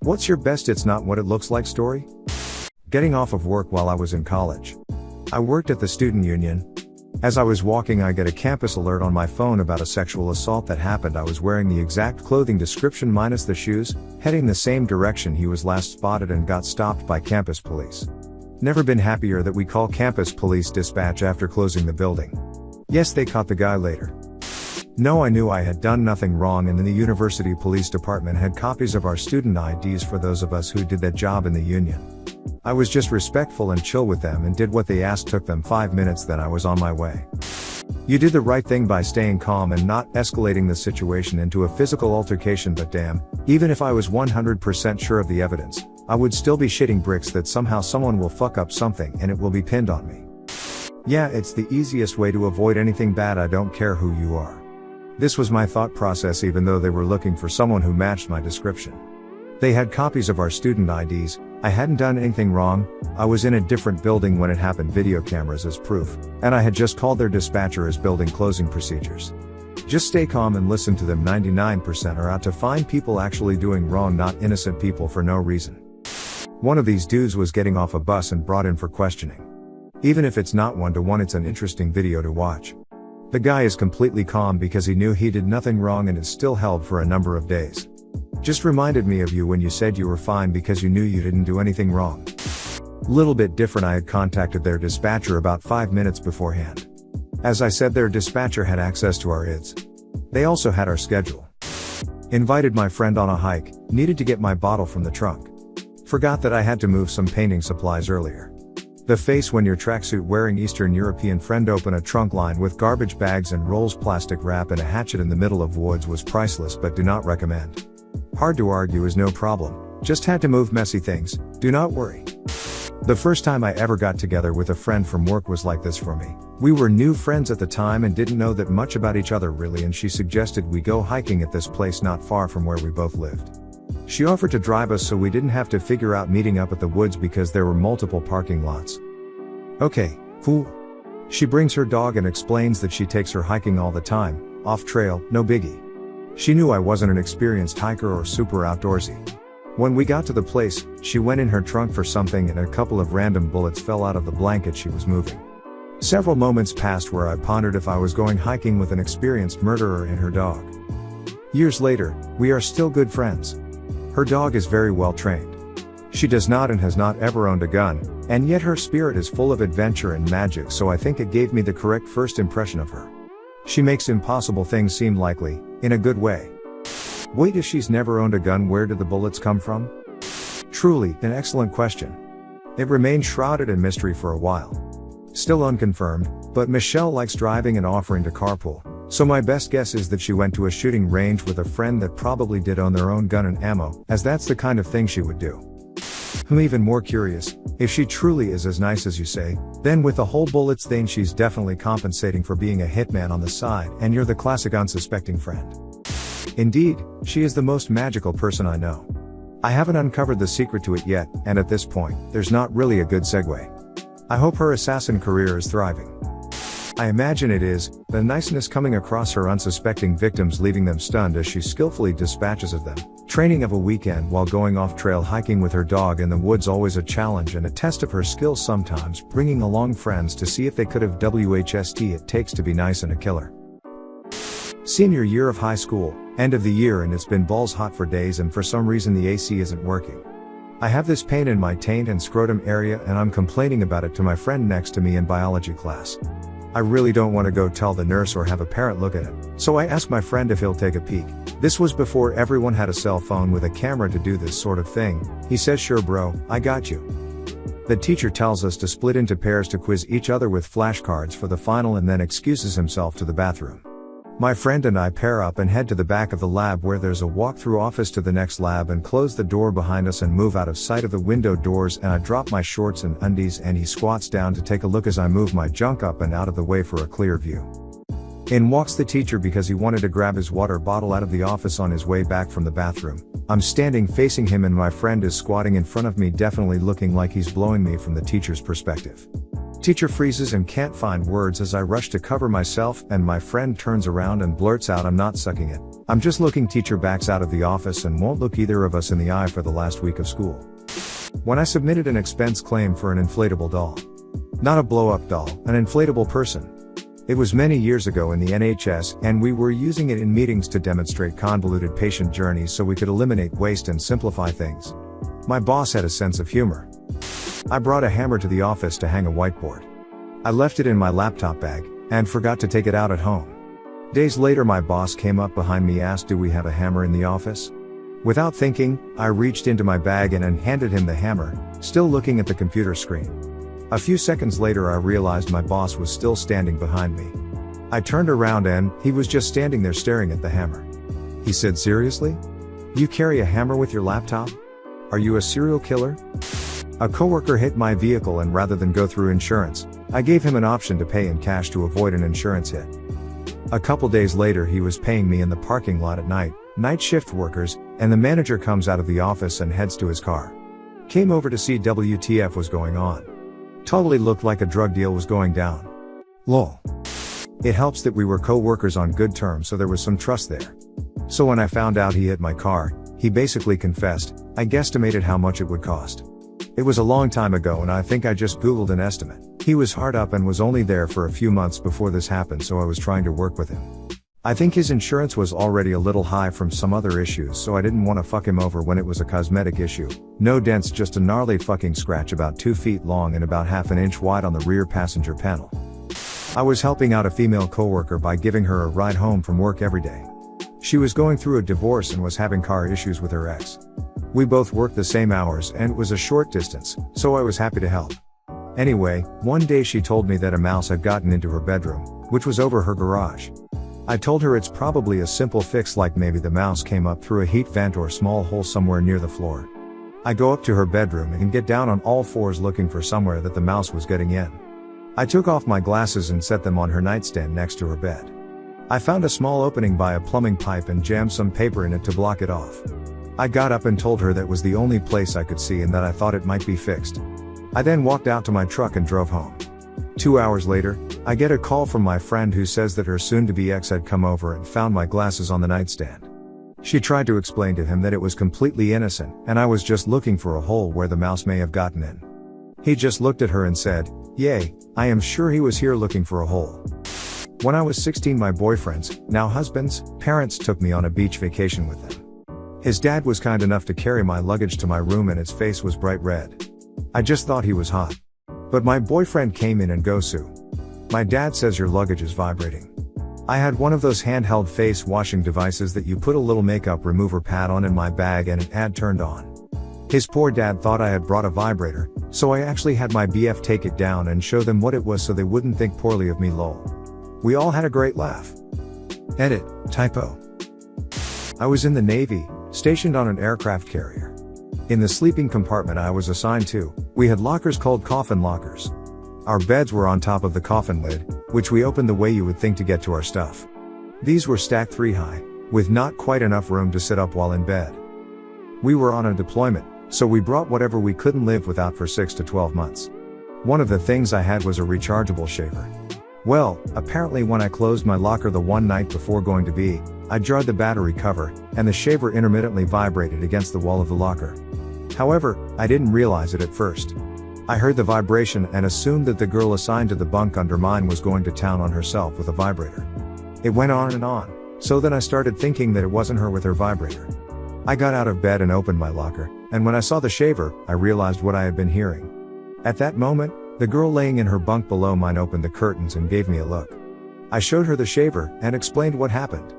What's your best "it's not what it looks like" story? Getting off of work while I was in college. I worked at the student union. As I was walking, I get a campus alert on my phone about a sexual assault that happened. I was wearing the exact clothing description minus the shoes, heading the same direction he was last spotted, and got stopped by campus police. Never been happier that we call campus police dispatch after closing the building. Yes, they caught the guy later. No, I knew I had done nothing wrong, and the university police department had copies of our student IDs for those of us who did that job in the union. I was just respectful and chill with them and did what they asked. Took them 5 minutes, then I was on my way. You did the right thing by staying calm and not escalating the situation into a physical altercation, but damn, even if I was 100% sure of the evidence, I would still be shitting bricks that somehow someone will fuck up something and it will be pinned on me. Yeah, it's the easiest way to avoid anything bad. I don't care who you are. This was my thought process, even though they were looking for someone who matched my description. They had copies of our student IDs. I hadn't done anything wrong. I was in a different building when it happened, video cameras as proof, and I had just called their dispatcher as building closing procedures. Just stay calm and listen to them. 99% are out to find people actually doing wrong, not innocent people for no reason. One of these dudes was getting off a bus and brought in for questioning. Even if it's not 1-to-1, it's an interesting video to watch. The guy is completely calm because he knew he did nothing wrong and is still held for a number of days. Just reminded me of you when you said you were fine because you knew you didn't do anything wrong. Little bit different. I had contacted their dispatcher about 5 minutes beforehand. As I said, their dispatcher had access to our IDs. They also had our schedule. Invited my friend on a hike, needed to get my bottle from the trunk. Forgot that I had to move some painting supplies earlier. The face when your tracksuit wearing Eastern European friend open a trunk lined with garbage bags and rolls, plastic wrap, and a hatchet in the middle of woods was priceless, but do not recommend. Hard to argue is no problem. Just had to move messy things, do not worry. The first time I ever got together with a friend from work was like this for me. We were new friends at the time and didn't know that much about each other really, and she suggested we go hiking at this place not far from where we both lived. She offered to drive us so we didn't have to figure out meeting up at the woods because there were multiple parking lots. Okay, cool. She brings her dog and explains that she takes her hiking all the time, off trail, no biggie. She knew I wasn't an experienced hiker or super outdoorsy. When we got to the place, she went in her trunk for something and a couple of random bullets fell out of the blanket she was moving. Several moments passed where I pondered if I was going hiking with an experienced murderer and her dog. Years later, we are still good friends. Her dog is very well trained. She does not and has not ever owned a gun, and yet her spirit is full of adventure and magic, so I think it gave me the correct first impression of her. She makes impossible things seem likely, in a good way. Wait, if she's never owned a gun, where did the bullets come from? Truly, an excellent question. It remained shrouded in mystery for a while. Still unconfirmed, but Michelle likes driving and offering to carpool, so my best guess is that she went to a shooting range with a friend that probably did own their own gun and ammo, as that's the kind of thing she would do. I'm even more curious, if she truly is as nice as you say, then with the whole bullets thing she's definitely compensating for being a hitman on the side, and you're the classic unsuspecting friend. Indeed, she is the most magical person I know. I haven't uncovered the secret to it yet, and at this point, there's not really a good segue. I hope her assassin career is thriving. I imagine it is, the niceness coming across her unsuspecting victims, leaving them stunned as she skillfully dispatches of them. Training of a weekend while going off trail hiking with her dog in the woods, always a challenge and a test of her skills, sometimes bringing along friends to see if they could have WHST it takes to be nice and a killer. Senior year of high school, end of the year, and it's been balls hot for days, and for some reason the AC isn't working. I have this pain in my taint and scrotum area, and I'm complaining about it to my friend next to me in biology class. I really don't want to go tell the nurse or have a parent look at it, so I ask my friend if he'll take a peek. This was before everyone had a cell phone with a camera to do this sort of thing. He says, "Sure bro, I got you." The teacher tells us to split into pairs to quiz each other with flashcards for the final, and then excuses himself to the bathroom. My friend and I pair up and head to the back of the lab, where there's a walk-through office to the next lab, and close the door behind us and move out of sight of the window doors, and I drop my shorts and undies, and he squats down to take a look as I move my junk up and out of the way for a clear view. In walks the teacher because he wanted to grab his water bottle out of the office on his way back from the bathroom. I'm standing facing him and my friend is squatting in front of me, definitely looking like he's blowing me from the teacher's perspective. Teacher freezes and can't find words as I rush to cover myself, and my friend turns around and blurts out, "I'm not sucking it. I'm just looking." Teacher backs out of the office and won't look either of us in the eye for the last week of school. When I submitted an expense claim for an inflatable doll. Not a blow-up doll, an inflatable person. It was many years ago in the NHS, and we were using it in meetings to demonstrate convoluted patient journeys so we could eliminate waste and simplify things. My boss had a sense of humor. I brought a hammer to the office to hang a whiteboard. I left it in my laptop bag, and forgot to take it out at home. Days later my boss came up behind me, asked, "Do we have a hammer in the office?" Without thinking, I reached into my bag and handed him the hammer, still looking at the computer screen. A few seconds later I realized my boss was still standing behind me. I turned around and he was just standing there staring at the hammer. He said, "Seriously? You carry a hammer with your laptop? Are you a serial killer?" A coworker hit my vehicle, and rather than go through insurance, I gave him an option to pay in cash to avoid an insurance hit. A couple days later he was paying me in the parking lot at night shift workers, and the manager comes out of the office and heads to his car. Came over to see WTF was going on. Totally looked like a drug deal was going down. Lol. It helps that we were co-workers on good terms, so there was some trust there. So when I found out he hit my car, he basically confessed. I guesstimated how much it would cost. It was a long time ago, and I think I just Googled an estimate. He was hard up and was only there for a few months before this happened, so I was trying to work with him. I think his insurance was already a little high from some other issues, so I didn't want to fuck him over when it was a cosmetic issue. No dents, just a gnarly fucking scratch about 2 feet long and about half an inch wide on the rear passenger panel. I was helping out a female coworker by giving her a ride home from work every day. She was going through a divorce and was having car issues with her ex. We both worked the same hours and it was a short distance, so I was happy to help. Anyway, one day she told me that a mouse had gotten into her bedroom, which was over her garage. I told her it's probably a simple fix, like maybe the mouse came up through a heat vent or small hole somewhere near the floor. I go up to her bedroom and get down on all fours looking for somewhere that the mouse was getting in. I took off my glasses and set them on her nightstand next to her bed. I found a small opening by a plumbing pipe and jammed some paper in it to block it off. I got up and told her that was the only place I could see and that I thought it might be fixed. I then walked out to my truck and drove home. 2 hours later, I get a call from my friend who says that her soon-to-be ex had come over and found my glasses on the nightstand. She tried to explain to him that it was completely innocent, and I was just looking for a hole where the mouse may have gotten in. He just looked at her and said, "Yay, I am sure he was here looking for a hole." When I was 16, my boyfriend's, now husband's, parents took me on a beach vacation with them. His dad was kind enough to carry my luggage to my room and its face was bright red. I just thought he was hot. But my boyfriend came in and goes, "Sue, my dad says your luggage is vibrating." I had one of those handheld face washing devices that you put a little makeup remover pad on in my bag and it had turned on. His poor dad thought I had brought a vibrator, so I actually had my BF take it down and show them what it was so they wouldn't think poorly of me, lol. We all had a great laugh. Edit, typo. I was in the Navy, stationed on an aircraft carrier. In the sleeping compartment I was assigned to, we had lockers called coffin lockers. Our beds were on top of the coffin lid, which we opened the way you would think to get to our stuff. These were stacked 3 high, with not quite enough room to sit up while in bed. We were on a deployment, so we brought whatever we couldn't live without for 6 to 12 months. One of the things I had was a rechargeable shaver. Well, apparently when I closed my locker the one night before going to bed, I jarred the battery cover, and the shaver intermittently vibrated against the wall of the locker. However, I didn't realize it at first. I heard the vibration and assumed that the girl assigned to the bunk under mine was going to town on herself with a vibrator. It went on and on, so then I started thinking that it wasn't her with her vibrator. I got out of bed and opened my locker, and when I saw the shaver, I realized what I had been hearing. At that moment, the girl laying in her bunk below mine opened the curtains and gave me a look. I showed her the shaver and explained what happened.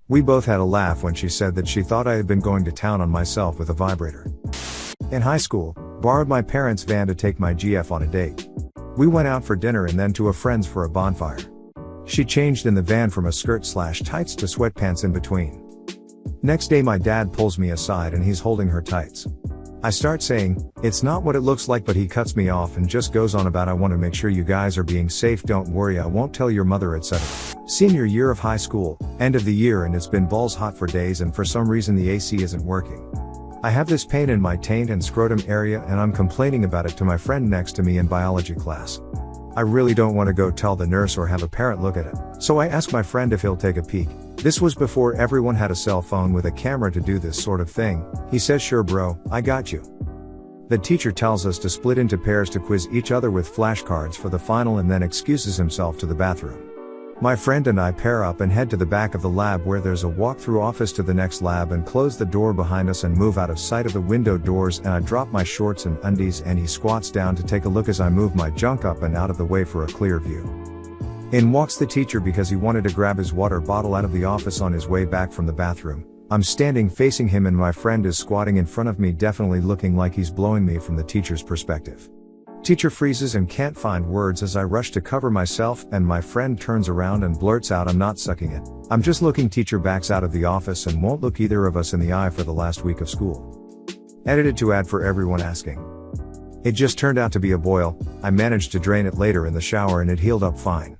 We both had a laugh when she said that she thought I had been going to town on myself with a vibrator. In high school, borrowed my parents' van to take my GF on a date. We went out for dinner and then to a friend's for a bonfire. She changed in the van from a skirt/tights to sweatpants in between. Next day my dad pulls me aside and he's holding her tights. I start saying, "It's not what it looks like," but he cuts me off and just goes on about, "I want to make sure you guys are being safe, don't worry, I won't tell your mother, etc." Senior year of high school, end of the year, and it's been balls hot for days and for some reason the AC isn't working. I have this pain in my taint and scrotum area and I'm complaining about it to my friend next to me in biology class. I really don't want to go tell the nurse or have a parent look at it. So I ask my friend if he'll take a peek. This was before everyone had a cell phone with a camera to do this sort of thing. He says, "Sure bro, I got you." The teacher tells us to split into pairs to quiz each other with flashcards for the final and then excuses himself to the bathroom. My friend and I pair up and head to the back of the lab where there's a walk-through office to the next lab and close the door behind us and move out of sight of the window doors, and I drop my shorts and undies and he squats down to take a look as I move my junk up and out of the way for a clear view. In walks the teacher because he wanted to grab his water bottle out of the office on his way back from the bathroom. I'm standing facing him and my friend is squatting in front of me, definitely looking like he's blowing me from the teacher's perspective. Teacher freezes and can't find words as I rush to cover myself, and my friend turns around and blurts out, "I'm not sucking it. I'm just looking." Teacher backs out of the office and won't look either of us in the eye for the last week of school. Edited to add for everyone asking. It just turned out to be a boil. I managed to drain it later in the shower and it healed up fine.